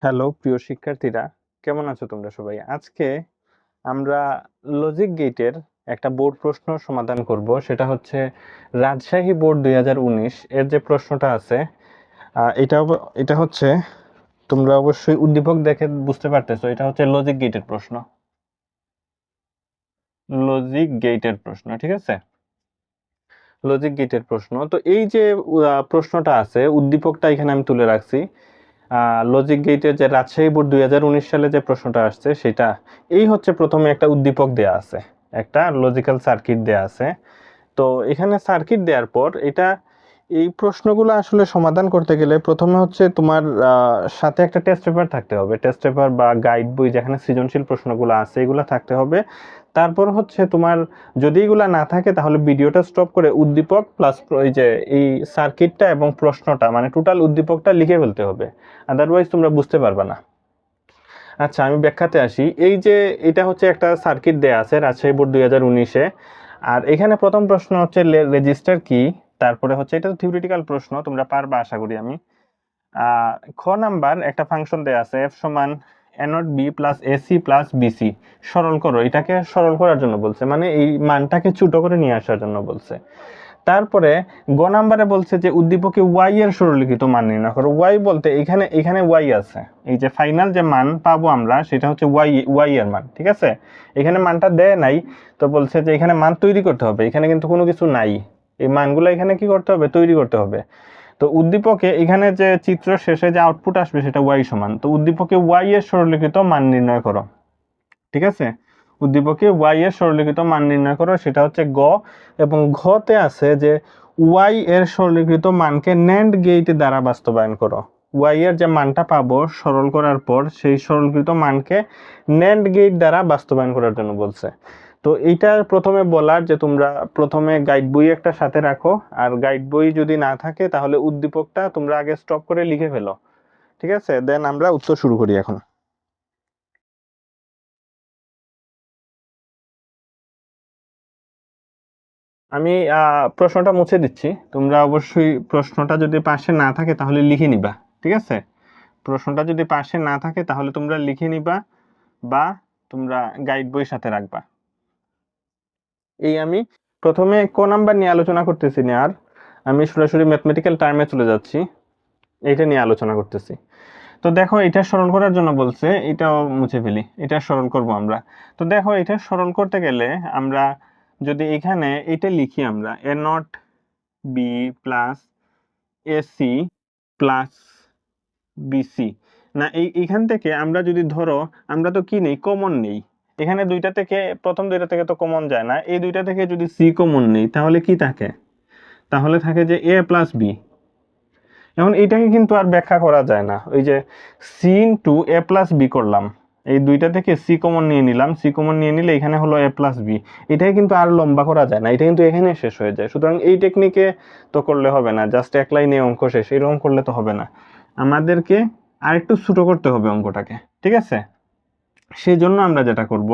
Hello প্রিয় শিক্ষার্থীরা, কেমন আছো তোমরা সবাই? আজকে আমরা লজিক গেটের একটা বোর্ড প্রশ্ন সমাধান করব। সেটা হচ্ছে রাজশাহী বোর্ড 2019 এর যে প্রশ্নটা আছে, এটা হচ্ছে, তোমরা অবশ্যই উদ্দীপক দেখে বুঝতে পারতেছো, এটা হচ্ছে লজিক গেটের প্রশ্ন। লজিক গেটের প্রশ্ন, ঠিক আছে? লজিক গেটের প্রশ্ন। তো এই যে প্রশ্নটা আছে, উদ্দীপকটা এখানে আমি তুলে রাখছি। লজিক গেটের যে রাজশাহী বোর্ড 2019 সালে যে প্রশ্নটা আসছে, সেটা এই হচ্ছে। প্রথমে একটা উদ্দীপক দেয়া আছে, একটা লজিক্যাল সার্কিট দেয়া আছে। তো এখানে সার্কিট দেওয়ার পর এই প্রশ্নগুলো আসলে সমাধান করতে গেলে প্রথমে হচ্ছে তোমার সাথে একটা টেস্ট পেপার থাকতে হবে। টেস্ট পেপার বা গাইড বই যেখানে সৃজনশীল প্রশ্নগুলো আছে, এগুলো থাকতে হবে। তারপর হচ্ছে তোমার যদি এগুলা না থাকে, তাহলে ভিডিওটা স্টপ করে উদ্দীপক প্লাস এই যে এই সার্কিটটা এবং প্রশ্নটা, মানে টোটাল উদ্দীপকটা লিখে ফেলতে হবে, আদারওয়াইজ তোমরা বুঝতে পারবে না। আচ্ছা, আমি ব্যাখ্যাতে আসি। এই যে এটা হচ্ছে একটা সার্কিট দেয়া আছে রাজশাহী বোর্ড 2019-এ। আর এখানে প্রথম প্রশ্ন হচ্ছে রেজিস্টার কি। তারপরে হচ্ছে, এটা তো থিওরিটিক্যাল প্রশ্ন, তোমরা পারবা আশা করি আমি। খ নাম্বার একটা ফাংশন দেয়া আছে, এফ সমান A not B plus AC plus BC. সরল করো, এটাকে সরল করার জন্য বলছে, মানে এই মানটাকে ছোট করে নিয়ে আসার জন্য বলছে। তারপরে গ নাম্বারে বলছে যে উদ্দীপকে ওয়াই এর সরলীকৃত মান নির্ণয় করো। ওয়াই বলতে এখানে ওয়াই আছে, এই যে ফাইনাল যে মান পাবো আমরা, সেটা হচ্ছে ওয়াই এর মান, ঠিক আছে? এখানে মানটা দেয় নাই, তো বলছে যে এখানে মান তৈরি করতে হবে। এখানে কিন্তু কোনো কিছু নাই, এই মানগুলো এখানে কি করতে হবে, তৈরি করতে হবে। তো উদ্দীপকে এখানে যে চিত্র শেষে যে আউটপুট আসবে, সেটা ওয়াই সমান। তো উদ্দীপকে ওয়াই এর সরলীকৃত মান নির্ণয় করো, ঠিক আছে? উদ্দীপকে ওয়াই এর সরলীকৃত মান নির্ণয় করো, সেটা হচ্ছে গ। এবং ঘতে আছে যে ওয়াই এর সরলীকৃত মানকে ন্যান্ড গেট দ্বারা বাস্তবায়ন করো। ওয়াই এর যে মানটা পাবো সরল করার পর, সেই সরলীকৃত মানকে ন্যান্ড গেট দ্বারা বাস্তবায়ন করার জন্য বলছে। তো এইটা প্রথমে বলার যে তোমরা প্রথমে গাইড বই একটা সাথে রাখো, আর গাইড বই যদি না থাকে তাহলে উদ্দীপকটা তোমরা আগে স্টপ করে লিখে ফেলো, ঠিক আছে? দেন আমরা উত্তর শুরু করি এখন। আমি প্রশ্নটা মুছে দিচ্ছি। তোমরা অবশ্যই প্রশ্নটা যদি পাশে না থাকে তাহলে লিখে নিবা, ঠিক আছে? প্রশ্নটা যদি পাশে না থাকে তাহলে তোমরা লিখে নিবা, বা তোমরা গাইড বই সাথে রাখবা। এই আমি প্রথমে ক নাম্বার নিয়ে আলোচনা করতেছি না, আর আমি সরাসরি ম্যাথমেটিক্যাল টার্মে চলে যাচ্ছি, এইটা নিয়ে আলোচনা করতেছি। তো দেখো, এটা সরল করার জন্য বলছে, এটাও মুছে ফেলি, এটা সরল করব আমরা। তো দেখো, এটা সরল করতে গেলে আমরা যদি এখানে এটা লিখি, আমরা A not B plus AC plus BC, না এইখান থেকে আমরা যদি ধরো, আমরা তো কি নেই, কমন নেই। এখানে দুইটা থেকে, প্রথম দুইটা থেকে তো কমন যায় না, এই দুইটা থেকে যদি সি কমন নেই, তাহলে কি থাকে? তাহলে থাকে যে এ প্লাস বি। এখন এইটাকে কিন্তু আর ব্যাখ্যা করা যায় না, ওই যে সি ইন্টু এ প্লাস বি করলাম, এই দুইটা থেকে সি কমন নিয়ে নিলাম, সি কমন নিয়ে নিলে এখানে হলো এ প্লাস বি। এটাই কিন্তু আর লম্বা করা যায় না, এটা কিন্তু এখানে শেষ হয়ে যায়। সুতরাং এই টেকনিকে তো করলে হবে না, জাস্ট এক লাইনে অঙ্ক শেষ, এরকম করলে তো হবে না। আমাদেরকে আরেকটু ছোট করতে হবে অঙ্কটাকে, ঠিক আছে? সেই জন্য আমরা যেটা করব,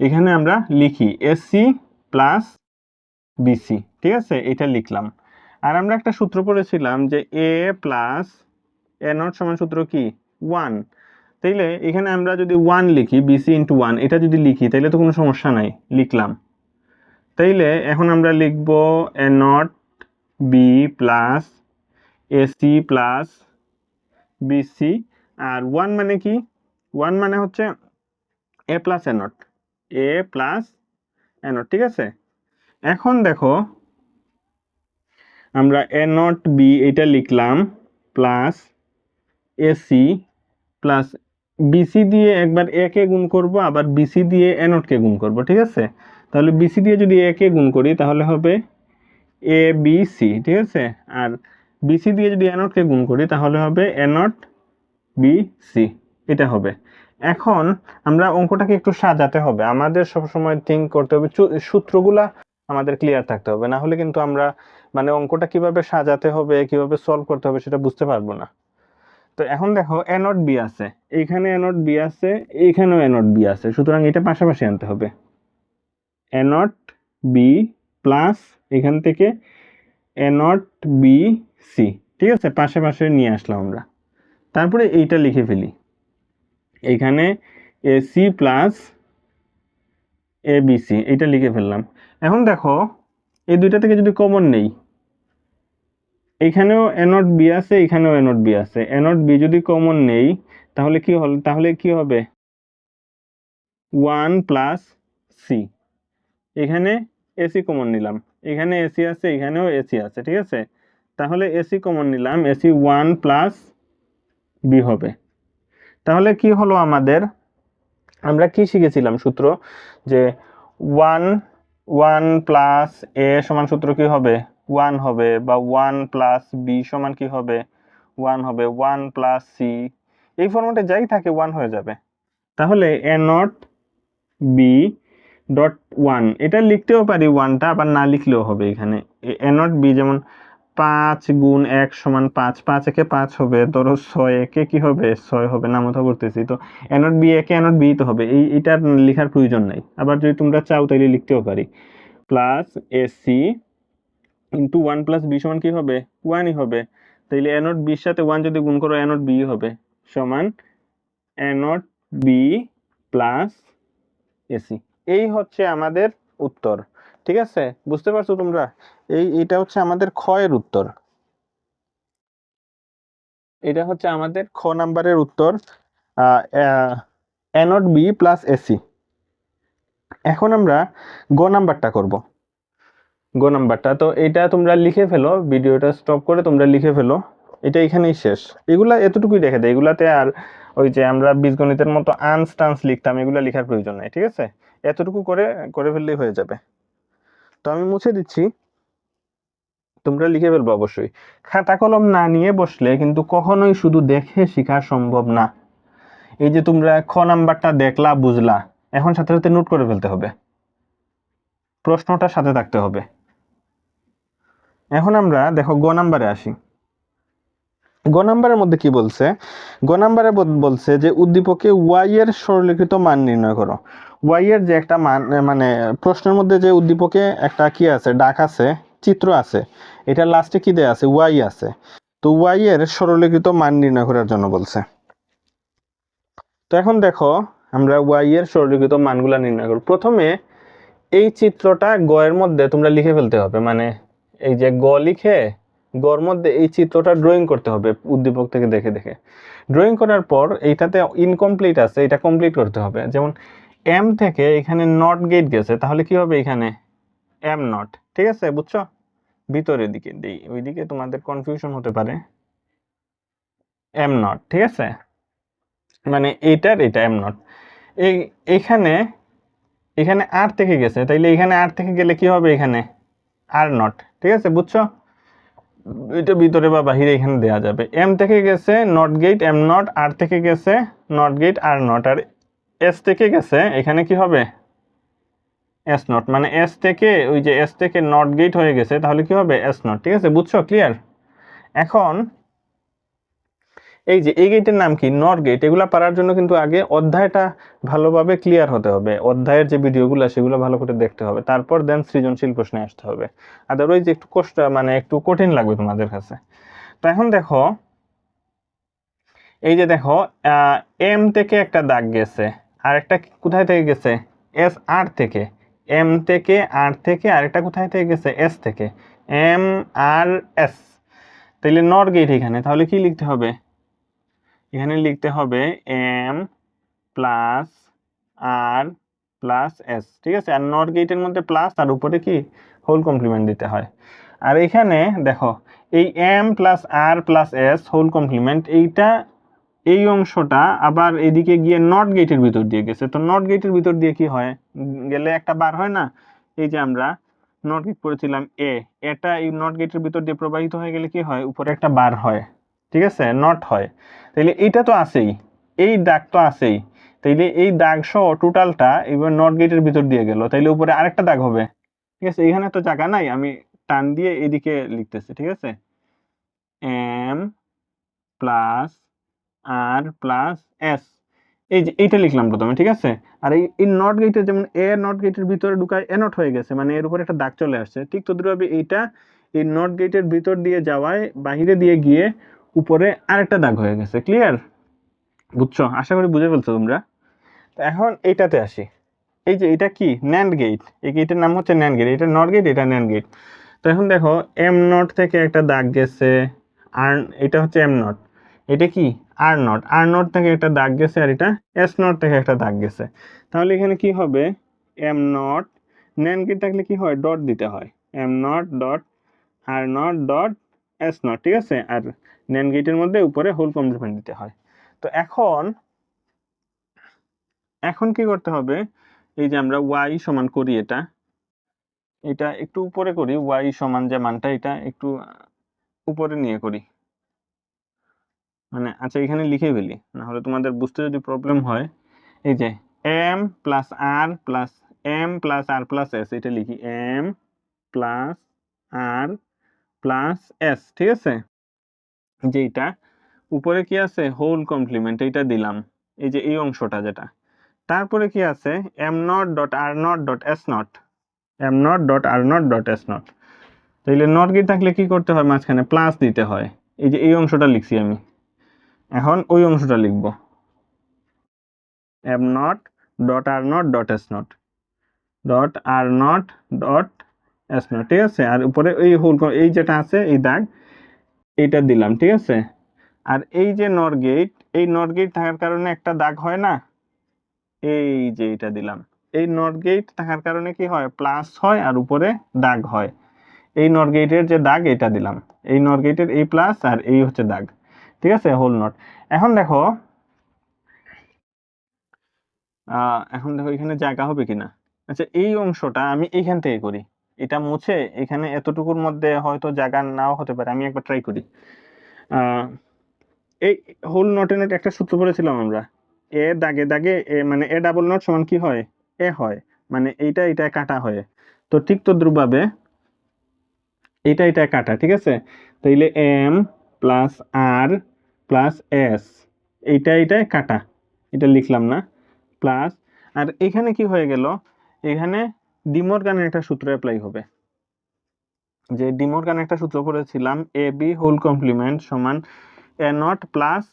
এখানে আমরা লিখি এসি প্লাস বিসি, ঠিক আছে? এটা লিখলাম। আর আমরা একটা সূত্র পড়েছিলাম যে এ প্লাস এ নট সমান সূত্র কি, 1। তাইলে এখানে আমরা যদি 1 লিখি, বিসি ইন্টু 1, এটা যদি লিখি তাইলে তো কোনো সমস্যা নাই, লিখলাম। তাইলে এখন আমরা লিখব A not B plus AC plus BC. আর 1 মানে কি? 1 মানে হচ্ছে A plus A not, A plus A not, ঠিক আছে? এখন দেখো, আমরা এ নট বি এটা লিখলাম প্লাস এসি প্লাস বিসি দিয়ে একবার এ কে গুণ করব, আবার বিসি দিয়ে এ নট কে গুণ করব, ঠিক আছে? তাহলে বিসি দিয়ে যদি এ কে গুণ করি তাহলে হবে এ বি সি, ঠিক আছে? আর বিসি দিয়ে যদি এ নট কে গুণ করি তাহলে হবে এ নট বি সি, এটা হবে। এখন আমরা অঙ্কটাকে একটু সাজাতে হবে, আমাদের সবসময় থিঙ্ক করতে হবে, সূত্রগুলা আমাদের ক্লিয়ার থাকতে হবে, না হলে কিন্তু আমরা মানে অঙ্কটা কিভাবে সাজাতে হবে, কিভাবে সলভ করতে হবে সেটা বুঝতে পারবো না। তো এখন দেখো, এ নট বি আছে, এইখানে এ নট বি আছে, এইখানেও এ নট বি আছে, সুতরাং এটা পাশাপাশি আনতে হবে। এ নট বি প্লাস এখান থেকে এ নট বি সি, ঠিক আছে? পাশে পাশে নিয়ে আসলাম আমরা। তারপরে এইটা লিখে ফেলি, এখানে এসি প্লাস এবিসি এটা লিখে ফেললাম। এখন দেখো এই দুইটা থেকে যদি কমন নেই, এখানেও এ নট বি আছে, এখানেও এ নট বি আছে, এ নট বি যদি কমন নেই তাহলে কি হবে 1 প্লাস সি। এখানে এসি কমন নিলাম, এখানে এসি আছে, এখানেও এসি আছে, ঠিক আছে, তাহলে এসি কমন নিলাম, এসি 1 প্লাস বি হবে। তাহলে কি হলো আমাদের, আমরা কি শিখেছিলাম সূত্র, যে 1 1 প্লাস এ সমান সূত্র কি হবে 1 হবে, বা 1 প্লাস বি সমান কি হবে 1 হবে, 1 প্লাস সি, এই ফর্মেটে যাই থাকে 1 হয়ে যাবে। তাহলে এ নট বি ডট 1 এটা লিখতেও পারি, 1টা আবার না লিখলেও হবে। এখানে এ নট বি যেমন 5 গুণ 1 সমান 5, 5 একে 5 হবে, ধরো 6 একে কি হবে 6 হবে, নামতা করতেছি তো এ নট বি একে এ নট বি তো হবে, এইটার লেখার প্রয়োজন নাই। আবার যদি তোমরা চাও তাহলে লিখতেও পারি plus AC into 1 plus B সমান কি হবে 1ই হবে। তাইলে এ নট বির সাথে 1 যদি গুণ করো এ নট বি হবে, সমান A not B plus AC. এই হচ্ছে আমাদের উত্তর, ঠিক আছে, বুঝতে পারছো তোমরা? এইটা হচ্ছে আমাদের খ এর উত্তর, এটা হচ্ছে আমাদের খ নাম্বারের উত্তর, এ নট বি প্লাস এসি। এখন আমরা গ নাম্বারটা করব। গ নাম্বারটা তো এটা তোমরা লিখে ফেলো, ভিডিওটা স্টপ করে তোমরা লিখে ফেলো, এটা এখানেই শেষ। এগুলা এতটুকুই রেখে দেয়, এগুলাতে আর ওই যে আমরা বীজগণিতের মতো আনস টান্স লিখতাম এগুলা লেখার প্রয়োজন নাই, ঠিক আছে, এতটুকু করে করে ফেললেই হয়ে যাবে। তো আমি মুছে দিচ্ছি, তোমরা লিখে ফেলবো অবশ্যই। খাতা কলম না নিয়ে বসলে কিন্তু কখনোই শুধু দেখে শেখা সম্ভব না। এই যে তোমরা খ নাম্বারটা দেখলা বুঝলা, এখন সাথে সাথে নোট করে ফেলতে হবে, প্রশ্নটা সাথে থাকতে হবে। এখন আমরা দেখো গ নাম্বারে আসি। গ নাম্বারের মধ্যে কি বলছে, গ নাম্বারে বলছে যে উদ্দীপকে ওয়াই এর সরলীকৃত মান নির্ণয় করো। ওয়াই এর যে একটা মান, মানে প্রশ্নের মধ্যে যে উদ্দীপকে একটা কি আছে, ডাক আছে, চিত্র আছে, এটা লাস্টে কি দেয়া আছে ওয়াই আছে, তো ওয়াই এর সরলীকৃত মান নির্ণয় করার জন্য বলছে। তো এখন দেখো আমরা ওয়াই এর সরলীকৃত মানগুলা নির্ণয় করব। প্রথমে এই চিত্রটা গ এর মধ্যে তোমরা লিখে ফেলতে হবে, মানে এই যে গ লিখে গর মধ্যে এই চিত্রটা ড্রয়িং করতে হবে উদ্দীপক থেকে দেখে দেখে। ড্রয়িং করার পর এইটাতে ইনকমপ্লিট আছে, এটা কমপ্লিট করতে হবে। যেমন এম থেকে এখানে নট গেট গেছে, তাহলে কি হবে এখানে এম নট, ঠিক আছে, বুঝছো? ভিতরের দিকে দিই, ওইদিকে তোমাদের কনফিউশন হতে পারে, এম নট, ঠিক আছে, মানে এইটার এটা এম নট। এইখানে এখানে আর থেকে গেছে, তাইলে এখানে আর থেকে গেলে কি হবে এখানে আর নট, ঠিক আছে, বুঝছো? এটা ভিতরে বা বাহিরে এখানে দেয়া যাবে। এম থেকে গেছে not gate M not, R থেকে গেছে নট গেট আর নট, আর এস থেকে গেছে এখানে কি হবে এস নট, মানে এস থেকে ওই যে এস থেকে নট গেট হয়ে গেছে, তাহলে কি হবে এস নট, ঠিক আছে, বুঝছো? ক্লিয়ার? এখন এই যে এই গেটের নাম কি নট গেট, এগুলা পারার জন্য কিন্তু আগে অধ্যায়টা ভালোভাবে ক্লিয়ার হতে হবে, অধ্যায়ের যে ভিডিওগুলো সেগুলো ভালো করে দেখতে হবে, তারপর দেন সৃজনশীল প্রশ্নে আসতে হবে, আদারওয়াইজ একটু কষ্ট, মানে একটু কঠিন লাগবে তোমাদের কাছে। তো এখন দেখো এই যে দেখো এম থেকে একটা দাগ গেছে, আর একটা কোথায় থেকে গেছে এস আর থেকে, এম থেকে আর থেকে আরেকটা কোথায় থেকে গেছে এস থেকে, এম আর এস, তাহলে নট গেট এখানে, তাহলে কি লিখতে হবে এখানে লিখতে হবে M plus R plus S, ঠিক আছে, আর নট গেটের মধ্যে প্লাস আর উপরে কি হোল কমপ্লিমেন্ট দিতে হয়। আর এখানে দেখো এই M plus R plus S whole complement, এইটা এই অংশটা আবার এদিকে গিয়ে নট গেটের ভিতর দিয়ে গেছে, তো নট গেটের ভিতর দিয়ে কি হয় গেলে একটা বার হয় না, এই যে আমরা নট গেট পড়েছিলাম এটা এই নট গেটের ভিতর দিয়ে প্রবাহিত হয়ে গেলে কি হয় উপরে একটা বার হয়, ঠিক আছে, নট হয়। তাইলে এইটা তো আছেই, এই দাগ তো আছেই, তাইলে এই দাগ সহ টোটালটা এবার নট গেটের ভিতর দিয়ে গেল, তাইলে উপরে আরেকটা দাগ হবে, ঠিক আছে, এখানে তো জায়গা নাই, আমি টান দিয়ে এদিকে লিখতেছি, ঠিক আছে, M plus R plus S, এই যে এইটা লিখলাম প্রথমে, ঠিক আছে, আর এই নট গেটের যেমন এ নট গেটের ভিতরে ঢুকায় এ নট হয়ে গেছে, মানে এর উপরে একটা দাগ চলে আসছে, ঠিক তদ্রুপভাবে এইটা এই নট গেটের ভিতর দিয়ে যাওয়ায় বাহিরে দিয়ে গিয়ে উপরে আরেকটা দাগ হয়ে গেছে। ক্লিয়ার? বুঝছো? আশা করি বুঝে ফেলছো তোমরা। তো এখন এইটাতে আসি। এই যে এটা কি ন্যান্ড গেট, এই গেটের নাম হচ্ছে ন্যান্ড গেট, এটা নট গেট, এটা ন্যান্ড গেট। তো এখন দেখো এম নট থেকে একটা দাগ গেছে, আর এটা হচ্ছে এম নট, এটা কি আর নট, আর নট থেকে একটা দাগ গেছে, আর এটা এস নট থেকে একটা দাগ গেছে। তাহলে এখানে কি হবে, এম নট, ন্যান্ড গেট থাকলে কি হয়, ডট দিতে হয়, am not dot R not dot S not, ঠিক আছে। আর ন্যান্ড গেটের মধ্যে উপরে হোল কমপ্লিমেন্ট দিতে হয়। তো এখন এখন কি করতে হবে, এই যে আমরা ওয়াই সমান করি, এটা একটু উপরে করি, ওয়াই সমান যে মানটা এটা একটু উপরে নিয়ে করি, মানে আচ্ছা এখানে লিখে ফেলি, না হলে তোমাদের বুঝতে যদি প্রবলেম হয়। এই যে M plus R plus M plus R plus S, এটা লিখি M plus R plus S, ঠিক আছে। যে এটা উপরে কি আছে, হোল কমপ্লিমেন্ট, এইটা দিলাম, এই যে এই অংশটা যেটা। তারপরে কি আছে, am not dot R not dot S not, am not dot R not dot S not. তাইলে নট গেট থাকলে কি করতে হয়, মাঝখানে প্লাস দিতে হয়, এই যে এই অংশটা লিখছি আমি, এখন ওই অংশটা লিখব, am not dot R not dot S not, dot R not dot S not, ঠিক আছে। আর উপরে এই হোল, এই যেটা আছে এই দাগ, এইটা দিলাম, ঠিক আছে। আর এই যে নট গেট, এই নট গেট থাকার কারণে একটা দাগ হয় না, এই যে এটা দিলাম, এই নট গেট থাকার কারণে কি হয়, প্লাস হয় আর উপরে দাগ হয়, এই নট গেটের যে দাগ এটা দিলাম, এই নট গেটের এই প্লাস আর এই হচ্ছে দাগ, ঠিক আছে, হোল নট। এখন দেখো এখানে জায়গা হবে কিনা। আচ্ছা এই অংশটা আমি এইখান থেকে করি, এটা মুছে এখানে এতটুকুর মধ্যে হয়তো জায়গা নাও হতে পারে, আমি একবার ট্রাই করি। এই হোল নটের একটা সূত্র পড়েছিলাম আমরা, এ দাগে দাগে এ মানে এ ডাবল নট সমান কি হয়, এ হয়, মানে এইটা এটা কাটা হয়। তো ঠিক তদ্রুপভাবে এটা কাটা, ঠিক আছে। তাইলে M plus R plus S, এইটা কাটা, এটা লিখলাম না, প্লাস। আর এখানে কি হয়ে গেল, এখানে ডিমরগানের একটা সূত্র অ্যাপ্লাই হবে, যে ডিমরগানের একটা সূত্র করেছিলাম, এ বি হোল কমপ্লিমেন্ট সমান A not plus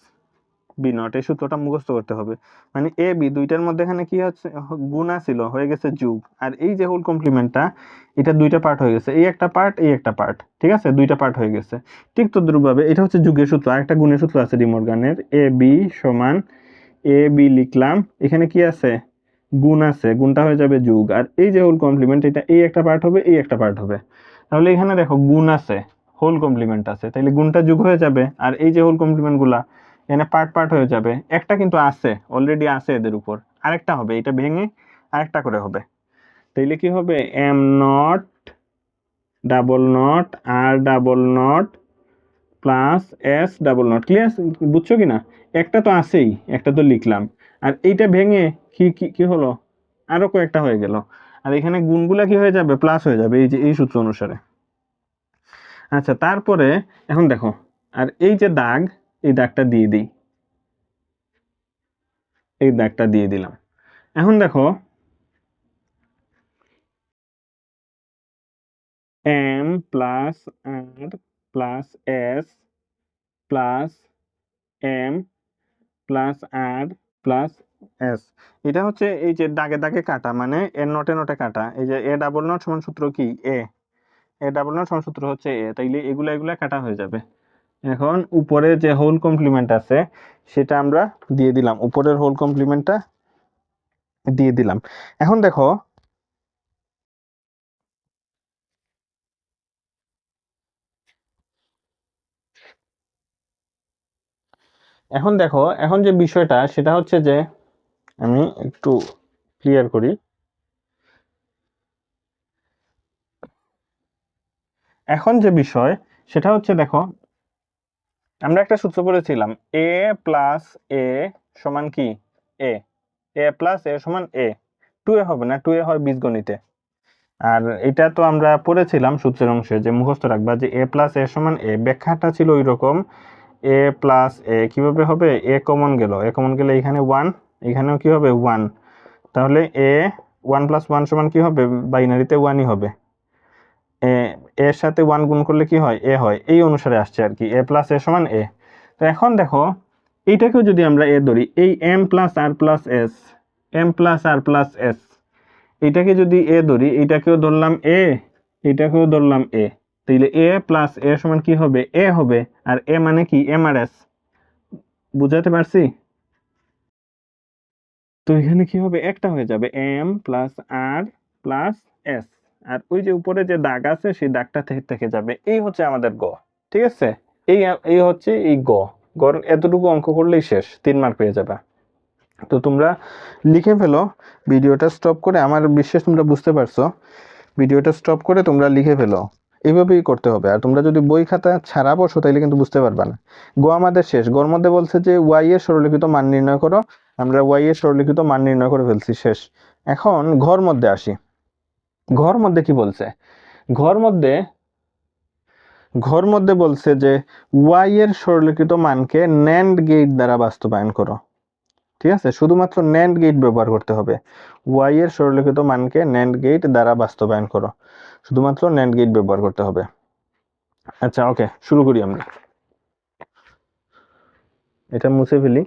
B not, এই সূত্রটা মুখস্থ করতে হবে। মানে এ বি দুইটার মধ্যে এখানে কি হচ্ছে, গুণা ছিল, হয়ে গেছে যোগ, আর এই যে হোল কমপ্লিমেন্টটা, এটা দুইটা পার্ট হয়ে গেছে, এই একটা পার্ট এই একটা পার্ট, ঠিক আছে, দুইটা পার্ট হয়ে গেছে। ঠিক তদ্রুপভাবে এটা হচ্ছে যুগের সূত্র, আর একটা গুণের সূত্র আছে ডিমরগানের, এ বি সমান এ বি লিখলাম, এখানে কি আছে, গুণ আছে, গুণটা হয়ে যাবে যোগ, আর এই যে হোল কমপ্লিমেন্ট, এটা এই একটা পার্ট হবে এই একটা পার্ট হবে। তাহলে এখানে দেখো গুণ আছে, হোল কমপ্লিমেন্ট আছে, তাহলে গুণটা যোগ হয়ে যাবে, আর এই যে হোল কমপ্লিমেন্ট গুলা এখানে পার্ট পার্ট হয়ে যাবে, একটা কিন্তু আছে, অলরেডি আছে এদের উপর, আরেকটা হবে, এটা ভেঙে আরেকটা করে হবে। তাইলে কি হবে, M not double not R double not plus S double not, clear, বুঝছো কিনা। একটা তো আছেই, একটা তো লিখলাম, আর এইটা ভেঙে কি কি কি হলো, আরো কয়েকটা হয়ে গেল, আর এখানে গুণগুলা কি হয়ে যাবে, প্লাস হয়ে যাবে, এই যে এই সূত্র অনুসারে। আচ্ছা তারপরে এখন দেখো, আর এই যে দাগ, এই দাগটা দিয়ে দিই, এই দাগটা দিয়ে দিলাম। এখন দেখো M plus R plus S plus M plus R plus S, এটা হচ্ছে এই যে দাগে দাগে কাটা, মানে এ নটে নটে কাটা, এই যে এ ডাবল নট সমান সূত্র কি, এ ডাবল নট সমান সূত্র হচ্ছে এ, তাইলে এগুলা এগুলা কাটা হয়ে যাবে। এখন উপরে যে হোল কমপ্লিমেন্ট আছে সেটা আমরা দিয়ে দিলাম, উপরের হোল কমপ্লিমেন্টটা দিয়ে দিলাম। এখন দেখো এখন যে বিষয়টা সেটা হচ্ছে যে, আমি একটু ক্লিয়ার করি। এখন যে বিষয় সেটা হচ্ছে দেখো, আমরা একটা সূত্র পড়েছিলাম, এ প্লাস এ সমান কি, এ, এ প্লাস এ সমান এ, 2a হবে না, 2a হয় বীজগণিতে। আর এটা তো আমরা পড়েছিলাম সূত্রের অংশে, যে মুখস্থ রাখবা যে এ প্লাস এ সমান এ, ব্যাখ্যাটা ছিল ওই রকম, এ প্লাস এ কিভাবে হবে, এ কমন গেল, এ কমন গেলে এখানে 1, এখানেও কি হবে 1, তাহলে এ 1 প্লাস 1 সমান কি হবে, বাইনারিতে 1ই হবে, এর সাথে 1 গুণ করলে কি হয়, এ হয়, এই অনুসারে আসছে আর কি, এ প্লাস এ সমান এ। তো এখন দেখো এইটাকেও যদি আমরা এ ধরি, এই M plus R plus S, M plus R plus S, এটাকে যদি এ ধরি, এটাকেও ধরলাম এ, এটাকেও ধরলাম এ, তাহলে এ প্লাস এ সমান কি হবে? এ হবে। আর এ মানে কি? M R S. বুঝাতে পারছি? তো এখানে কি হবে? একটা হয়ে যাবে M plus R plus S, আর ওই যে উপরে যে দাগ আছে সেই দাগটা থেকে যাবে। এই হচ্ছে আমাদের গ। ঠিক আছে, এই এই হচ্ছে এই গ। গর এতটুকু অঙ্ক করলেই শেষ, 3 মার্ক পেয়ে যাবে। তো তোমরা লিখে ফেলো, ভিডিওটা স্টপ করে, আমার বিশ্বাস তোমরা বুঝতে পারছো, ভিডিওটা স্টপ করে তোমরা লিখে ফেলো। এইভাবেই করতে হবে। আর তোমরা যদি বই খাতা ছাড়া বসো তাইলে কিন্তু বুঝতে পারবে না। গ আমাদের শেষ। গর মধ্যে বলছে যে ওয়াই এর সরলীকৃত মান নির্ণয় করো, আমরা ওয়াই এর সরলীকৃত মান নির্ণয় করে ফেলছি, শেষ। এখন ঘর মধ্যে আসি। ঘর মধ্যে কি বলছে? ঘর মধ্যে বলছে যে ওয়াই এর সরলীকৃত মানকে ন্যান্ড গেট দ্বারা বাস্তবায়ন করো। ঠিক আছে, শুধুমাত্র ন্যান্ড গেট ব্যবহার করতে হবে। ওয়াই এর সরলীকৃত মানকে ন্যান্ড গেট দ্বারা বাস্তবায়ন করো, শুধুমাত্র ন্যান্ড গেট ব্যবহার করতে হবে। আচ্ছা, ওকে, শুরু করি আমরা। এটা মুছে ফেলি।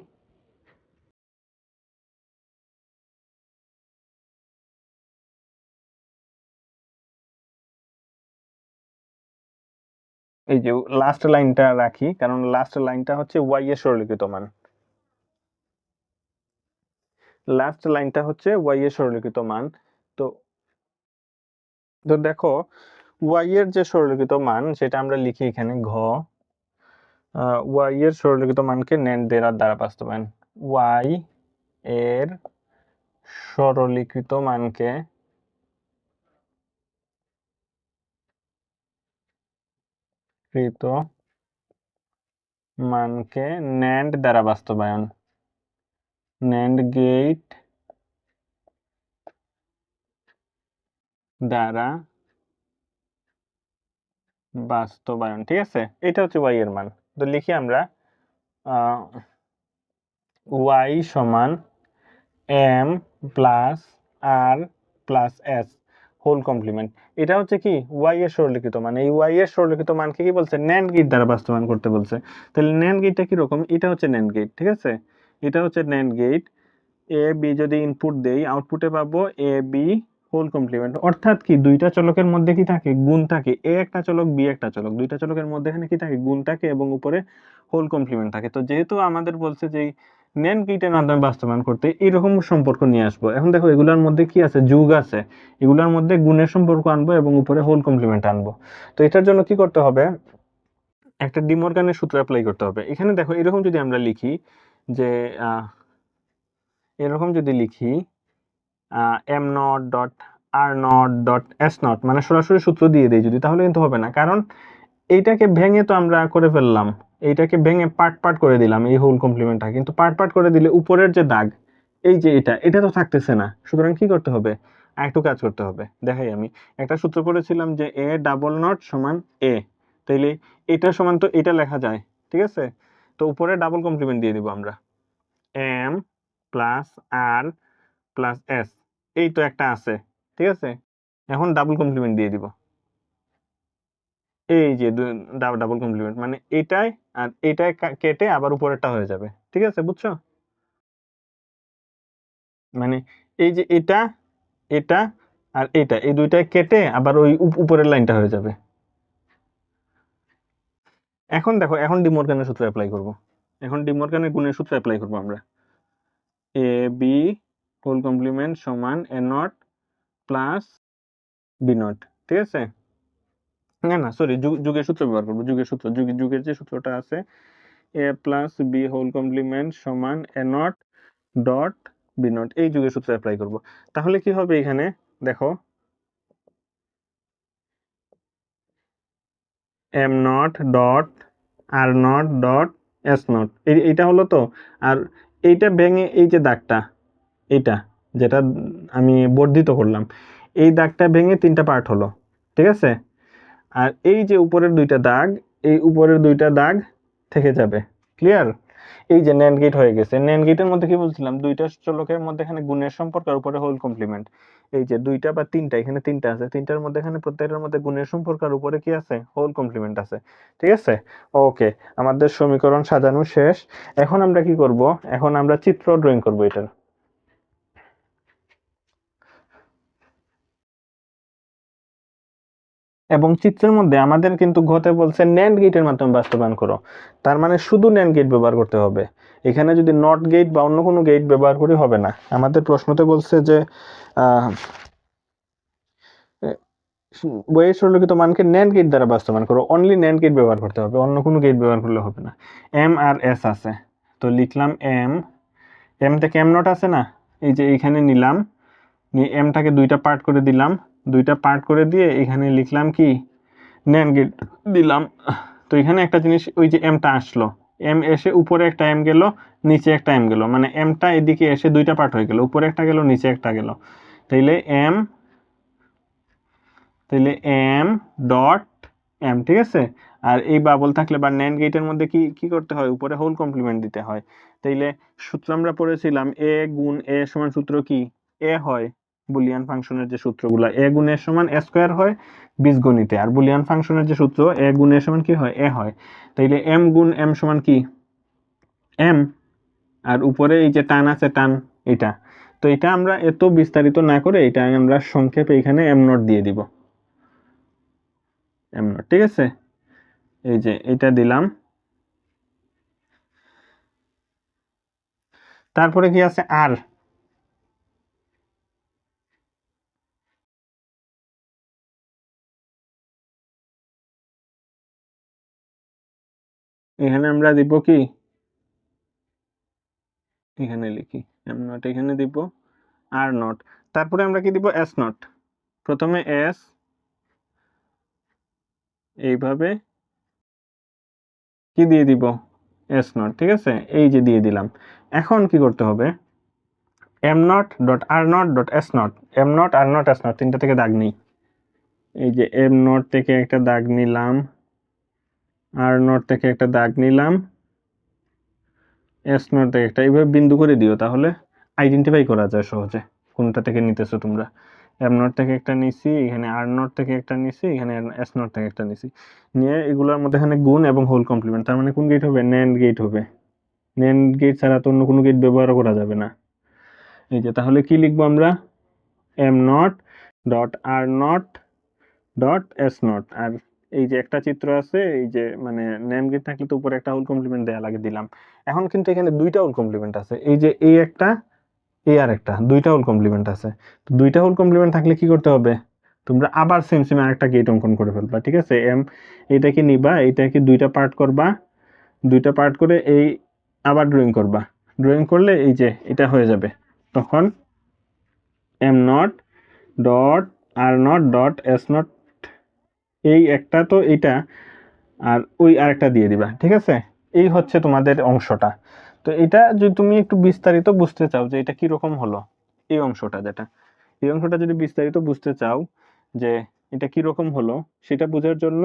এই যে লাস্ট লাইনটা রাখি, কারণ লাস্ট লাইনটা হচ্ছে ওয়াই এর সরলীকৃত মান। লাস্ট লাইনটা হচ্ছে ওয়াই এর সরলীকৃত মান। তো তো দেখো, ওয়াই এর যে সরলীকৃত মান সেটা আমরা লিখি এখানে ঘ। ওয়াই এর সরলীকৃত মানকে ন্যান্ড দ্বারা বাস্তবায়ন। ওয়াই এর সরলীকৃত মানকে ন্যান্ড দ্বারা বাস্তবায়ন, ন্যান্ড গেট দ্বারা বাস্তবায়ন। ঠিক আছে, এটা হচ্ছে ওয়াই এর মান। তো লিখি আমরা ওয়াই সমান M plus R plus S whole complement. এটা হচ্ছে কি? ওয়াই এর সরলীকৃত মান। এই ওয়াই এর সরলীকৃত মানকে কি বলছে? ন্যান্ড গেট দ্বারা বাস্তবায়ন করতে বলছে। তাহলে ন্যান্ড গেটটা কিরকম? এটা হচ্ছে ন্যান্ড গেট। ঠিক আছে, এটা হচ্ছে ন্যান্ড গেট। এ বি যদি ইনপুট দেই, আউটপুটে পাবো এ বি হোল কমপ্লিমেন্ট। অর্থাৎ কি, দুইটা চলকের মধ্যে কি থাকে? গুণ থাকে। এ একটা চলক, বি একটা চলক, দুইটা চলকের মধ্যে এখানে কি থাকে? গুণ থাকে, এবং উপরে হোল কমপ্লিমেন্ট থাকে। তো যেহেতু আমাদের বলছে যে ন্যান্ড গেটের মাধ্যমে বাস্তবায়ন করতে, এরকম সম্পর্ক নিয়ে আসবো। এখন দেখো, এগুলোর মধ্যে কি আছে? যোগ আছে। এগুলোর মধ্যে গুণের সম্পর্ক আনবো এবং উপরে হোল কমপ্লিমেন্ট আনবো। তো এটার জন্য কি করতে হবে? একটা ডিমর্গানের সূত্র অ্যাপ্লাই করতে হবে। এখানে দেখো, এরকম যদি আমরা লিখি যে এরকম যদি লিখি am not dot R not dot S not, মানে সরাসরি সূত্র দিয়ে দেই যদি, তাহলে কিন্তু হবে না। কারণ এইটাকে ভেঙে তো আমরা করে ফেললাম, এইটাকে ভেঙে পার্ট পার্ট করে দিলাম এই হোল কমপ্লিমেন্টটা। কিন্তু পার্ট পার্ট করে দিলে উপরের যে দাগ, এই যে এটা তো থাকতেছে না। সুতরাং কি করতে হবে? আরেকটু কাজ করতে হবে। দেখাই আমি। একটা সূত্র করেছিলাম যে এ ডাবল নট সমান এ, তাইলে এটা সমান তো এটা লেখা যায়। ঠিক আছে, তো উপরে ডাবল কমপ্লিমেন্ট দিয়ে দিব আমরা, M plus R plus S. এই তো একটা আছে। ঠিক আছে, এখন ডাবল কমপ্লিমেন্ট দিয়ে দিব। এই যে ডাবল কমপ্লিমেন্ট মানে এটাই আর এটাই কেটে আবার উপরেরটা হয়ে যাবে। ঠিক আছে, বুঝছো? মানে এই যে এটা, এটা আর এটা, এই দুইটাই কেটে আবার ওই উপরের লাইনটা হয়ে যাবে। এখন দেখো, এখন ডিমর্গানের সূত্র অ্যাপ্লাই করব। এখন ডিমর্গানের গুণের সূত্র অ্যাপ্লাই করব আমরা। এ বি হোল কমপ্লিমেন্ট সমান A not plus B not. ঠিক আছে, না না সরি, যুগের সূত্র ব্যবহার করবো। যুগের সূত্র, যুগের যে সূত্রটা আছে, এ প্লাস বি হোল কমপ্লিমেন্ট সমান A not dot B not, এই যুগের সূত্র অ্যাপ্লাই করব। তাহলে কি হবে? এখানে দেখো, am not dot R not dot S not, এইটা হলো তো। আর এইটা ভেঙে এই যে দাগটা, এইটা যেটা আমি বর্ধিত করলাম, এই দাগটা ভেঙে 3টা পার্ট হলো। ঠিক আছে, আর এই যে উপরের দুইটা দাগ, এই উপরের দুইটা দাগ থেকে যাবে। ক্লিয়ার? এই যে ন্যান্ড গেট হয়ে গেছে। ন্যান্ড গেটের মধ্যে কি বলছিলাম, দুইটা চলকের মধ্যে এখানে গুণের সম্পর্ক আর উপরে হোল কমপ্লিমেন্ট। এই যে দুইটা বা তিনটা, এখানে তিনটা আছে, তিনটার মধ্যে এখানে প্রত্যেকটার মধ্যে গুণের সম্পর্ক আর উপরে কি আছে, হোল কমপ্লিমেন্ট আছে। ঠিক আছে, ওকে, আমাদের সমীকরণ সাজানো শেষ। এখন আমরা কি করব, এখন আমরা চিত্র ড্রয়িং করব এটার। এবং চিত্রের মধ্যে আমাদের কিন্তু ঘতে বলছে ন্যান্ড গেটের মাধ্যমে বাস্তবায়ন করো, তার মানে শুধু ন্যান্ড গেট ব্যবহার করতে হবে। এখানে যদি নট গেট বা অন্য কোনো গেট ব্যবহার করি হবে না। আমাদের প্রশ্নতে বলছে যে বইয়ের সরলীকৃত মানকে ন্যান্ড গেট দ্বারা বাস্তবায়ন করো, অনলি ন্যান্ড গেট ব্যবহার করতে হবে, অন্য কোনো গেট ব্যবহার করলে হবে না। এম আর এস আছে, তো লিখলাম এম, এম থেকে এম নট আছে না, এই যে এইখানে নিলাম, নিয়ে এমটাকে দুইটা পার্ট করে দিলাম, দুইটা পার্ট করে দিয়ে এখানে লিখলাম কি, ন্যান্ড গেট দিলাম। তো এখানে একটা জিনিস, ওই যে এমটা আসলো, এম এসে উপরে একটা এম গেল, নিচে একটা এম গেল, মানে এমটা এদিকে এসে দুইটা পার্ট হয়ে গেল, উপরে একটা গেল নিচে একটা গেল। তাইলে এম ডট এম, ঠিক আছে। আর এই বাবল থাকলে বা ন্যান্ড গেটের মধ্যে কি কি করতে হয়, উপরে হোল কমপ্লিমেন্ট দিতে হয়। তাইলে সূত্র আমরা পড়েছিলাম এ গুণ এ সমান, সূত্র কি, এ হয় বুলিয়ান ফাংশনের যে সূত্রগুলো, এ গুণ এ সমান এ স্কয়ার হয় বীজগণিতে, আর বুলিয়ান ফাংশনের যে সূত্র এ গুণ এ সমান কি হয়, এ হয়। তাইলে এম গুণ এম সমান কি, এম, আর উপরে এই যে টান আছে টান, এটা। তো এটা আমরা এত বিস্তারিত না করে এটা আমরা সংক্ষেপে এখানে এম নট দিয়ে দিব, এম নট, ঠিক আছে। এই যে এটা দিলাম, তারপরে কি আছে আর, এখানে আমরা দিব কি, এখানে লিখি এম নট, এখানে দিব আর নট, তারপরে আমরা কি দিব, এস নট। প্রথমে এস এইভাবে কি দিয়ে দিব, এস নট, ঠিক আছে, এই যে দিয়ে দিলাম। এখন কি করতে হবে, M not dot R not dot S not, M not are not S not তিনটা থেকে দাগ নেই। এই যে এম নট থেকে একটা দাগ নিলাম, আর নট থেকে একটা দাগ নিলাম, এস নট থেকে একটা, এইভাবে বিন্দু করে দিও, তাহলে আইডেন্টিফাই করা যায় সহজে কোনটা থেকে নিতেছো তোমরা। এম নট থেকে একটা নিছি, এখানে আর নট থেকে একটা নিছি, এখানে এস নট থেকে একটা নিছি, নিয়ে এগুলোর মধ্যে এখানে গুণ এবং হোল কমপ্লিমেন্ট, তার মানে কোন গেট হবে, ন্যান্ড গেট হবে। ন্যান্ড গেট ছাড়া তো অন্য কোনো গেট ব্যবহার করা যাবে না। এই যে তাহলে কি লিখবো আমরা, M not dot R not dot S naught, আর এই যে একটা চিত্র আছে, এই যে মানে নেম গেট থাকলে তো উপরে একটা হোল কমপ্লিমেন্ট দেয়া লাগে, দিলাম। এখন কিন্তু এখানে দুইটা হোল কমপ্লিমেন্ট আছে, এই যে এই একটা, এই আর একটা, দুইটা হোল কমপ্লিমেন্ট আছে। তো দুইটা হোল কমপ্লিমেন্ট থাকলে কি করতে হবে, তোমরা আবার সেম সেম আরেকটা গেট অঙ্কন করে ফেলবা, ঠিক আছে। এইটাকে নিবা, এইটাকে দুইটা পার্ট করবা, দুইটা পার্ট করে এই আবার ড্রয়িং করবা, ড্রয়িং করলে এই যে এটা হয়ে যাবে। তখন am not dot R not dot S not, এই একটা তো এইটা, আর ওই আরেকটা দিয়ে দিবা, ঠিক আছে। এই হচ্ছে তোমাদের অংশটা। তো এটা যদি তুমি একটু বিস্তারিত বুঝতে চাও যে এটা কি রকম হলো, এই অংশটা যেটা, এই অংশটা যদি বিস্তারিত বুঝতে চাও যে এটা কি রকম হলো, সেটা বোঝার জন্য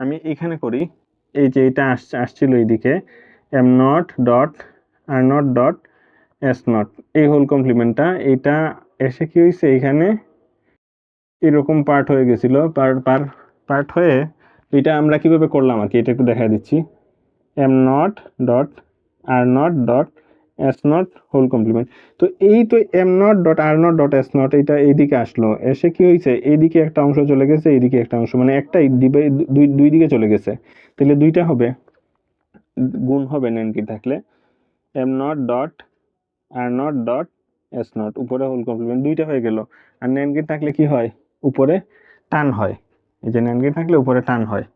আমি এখানে করি, এই যে এটা আসছিল এইদিকে, am not dot R not dot S not, এই হোল কমপ্লিমেন্টটা, এইটা এসে কি হয়েছে, এখানে এরকম পার্ট হয়ে গেছিল, পার্ট হয়ে, এটা আমরা কিভাবে করলাম আর কি, এটা একটু দেখা দিচ্ছি। M not dot R not dot S not whole complement. তো এই তো M not dot R not dot S not, এটা এইদিকে আসলো, এসে কি হয়েছে, এইদিকে একটা অংশ চলে গেছে, এইদিকে একটা অংশ, মানে একটাই দুই দিকে চলে গেছে। তাহলে দুইটা হবে, গুণ হবে নেনকি থাকলে, am not dot R not dot S not, উপরে হোল কমপ্লিমেন্ট দুইটা হয়ে গেল। আর নেনকি থাকলে কি হয়, উপরে টান হয়, এই যে নেনকি থাকলে উপরে টান হয়।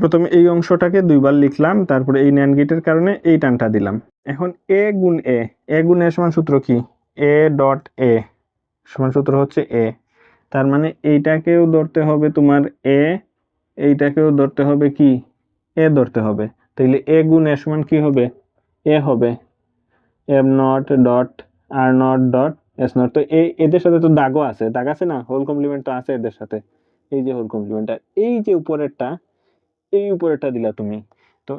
প্রথমে এই অংশটাকে দুইবার লিখলাম, তারপরে এই ন্যান্ড গেটের কারণে এই টানটা দিলাম। এখন এ গুণ এ, এ গুণ এ সমান সূত্র কি, এ ডট এ সমান সূত্র হচ্ছে এ, তার মানে এইটাকেও ধরতে হবে তোমার এ, এইটাকেও ধরতে হবে কি, এ ধরতে হবে। তাইলে এ গুণ এ সমান কি হবে, এ হবে, M not dot R not dot S not. তো এদের সাথে তো দাগও আছে, দাগ আছে না, হোল কমপ্লিমেন্ট তো আছে এদের সাথে, এই যে হোল কমপ্লিমেন্ট, আর এই যে উপরেরটা, এই উপরেরটা দিলা তুমি। তো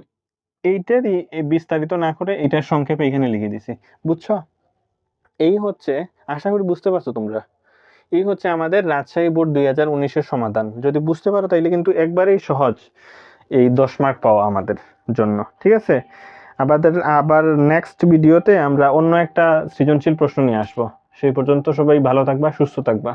এইটারই বিস্তারিত না করে এটার সংক্ষেপে এখানে লিখে দিছি, বুঝছো? এই হচ্ছে, আশা করি বুঝতে পারছো তোমরা। এই হচ্ছে আমাদের রাজশাহী বোর্ড 2019-এর সমাধান। যদি বুঝতে পারো তাইলে কিন্তু একবারেই সহজ এই 10 মার্ক পাওয়া আমাদের জন্য, ঠিক আছে? আবার নেক্সট ভিডিওতে আমরা অন্য একটা সৃজনশীল প্রশ্ন নিয়ে আসবো। সেই পর্যন্ত সবাই ভালো থাকবা, সুস্থ থাকবা।